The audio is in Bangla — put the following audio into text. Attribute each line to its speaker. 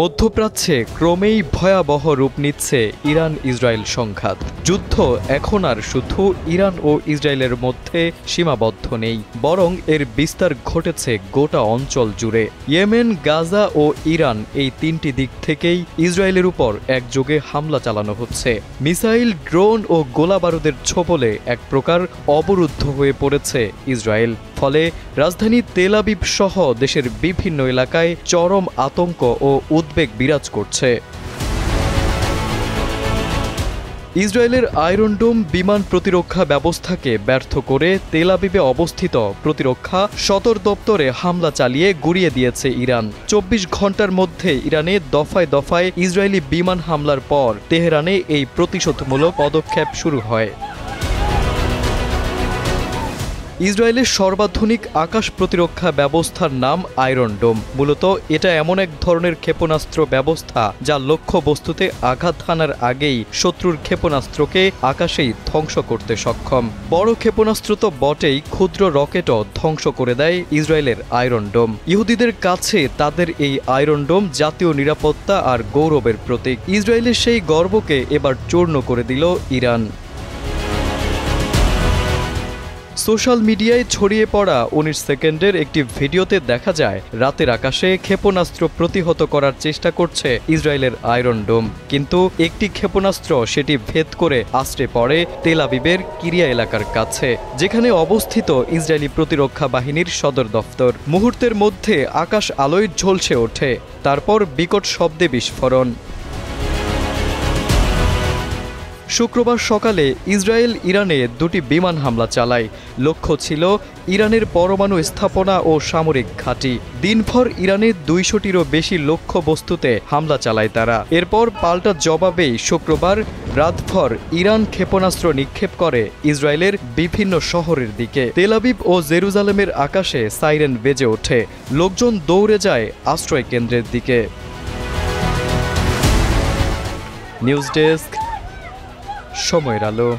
Speaker 1: মধ্যপ্রাচ্যে ক্রমেই ভয়াবহ রূপ নিচ্ছে ইরান ইসরায়েল সংঘাত। যুদ্ধ এখন আর শুধু ইরান ও ইসরায়েলের মধ্যে সীমাবদ্ধ নেই, বরং এর বিস্তার ঘটেছে গোটা অঞ্চল জুড়ে। ইয়েমেন, গাজা ও ইরান এই তিনটি দিক থেকেই ইসরায়েলের উপর একযোগে হামলা চালানো হচ্ছে। মিসাইল, ড্রোন ও গোলাবারুদের ছোবলে এক প্রকার অবরুদ্ধ হয়ে পড়েছে ইসরায়েল। ফলে রাজধানী তেল আবিব সহ দেশের বিভিন্ন এলাকায় চরম আতঙ্ক ও উদ্বেগ বিরাজ করছে। ইসরায়েলের আয়রন ডোম বিমান প্রতিরক্ষা ব্যবস্থাকে ব্যর্থ করে তেল আবিবে অবস্থিত প্রতিরক্ষা সদর দপ্তরে হামলা চালিয়ে গুড়িয়ে দিয়েছে ইরান। ২৪ ঘন্টার মধ্যে ইরানে দফায় দফায় ইসরায়েলি বিমান হামলার পর তেহরানে এই প্রতিশোধমূলক পদক্ষেপ শুরু হয়। ইসরায়েলের সর্বাধুনিক আকাশ প্রতিরক্ষা ব্যবস্থার নাম আয়রন ডোম। মূলত এটা এমন এক ধরনের ক্ষেপণাস্ত্র ব্যবস্থা যা লক্ষ্যবস্তুতে আঘাত হানার আগেই শত্রুর ক্ষেপণাস্ত্রকে আকাশেই ধ্বংস করতে সক্ষম। বড় ক্ষেপণাস্ত্র তো বটেই, ক্ষুদ্র রকেটও ধ্বংস করে দেয় ইসরায়েলের আয়রন ডোম। ইহুদিদের কাছে তাদের এই আয়রন ডোম জাতীয় নিরাপত্তা আর গৌরবের প্রতীক। ইসরায়েলের সেই গর্বকে এবার চূর্ণ করে দিল ইরান। সোশ্যাল মিডিয়ায় ছড়িয়ে পড়া ১৯ সেকেন্ডের একটি ভিডিওতে দেখা যায় রাতের আকাশে ক্ষেপণাস্ত্র প্রতিহত করার চেষ্টা করছে ইসরায়েলের আয়রন ডোম, কিন্তু একটি ক্ষেপণাস্ত্র সেটি ভেদ করে আছড়ে পড়ে তেল আবিবের কিরিয়া এলাকার কাছে, যেখানে অবস্থিত ইসরায়েলি প্রতিরক্ষা বাহিনীর সদর দফতর। মুহূর্তের মধ্যে আকাশ আলোয় ঝলসে ওঠে, তারপর বিকট শব্দে বিস্ফোরণ। শুক্রবার সকালে ইসরায়েল ইরানে দুটি বিমান হামলা চালায়। লক্ষ্য ছিল ইরানের পরমাণু স্থাপনা ও সামরিক ঘাঁটি। দিনভর ইরানে ২০০টিরও বেশি লক্ষ্যবস্তুতে হামলা চালায় তারা। এরপর পাল্টা জবাবেই শুক্রবার রাতভর ইরান ক্ষেপণাস্ত্র নিক্ষেপ করে ইসরায়েলের বিভিন্ন শহরের দিকে। তেল আবিব ও জেরুজালেমের আকাশে সাইরেন বেজে ওঠে, লোকজন দৌড়ে যায় আশ্রয় কেন্দ্রের দিকে। নিউজ ডেস্ক, সময়ের আলো।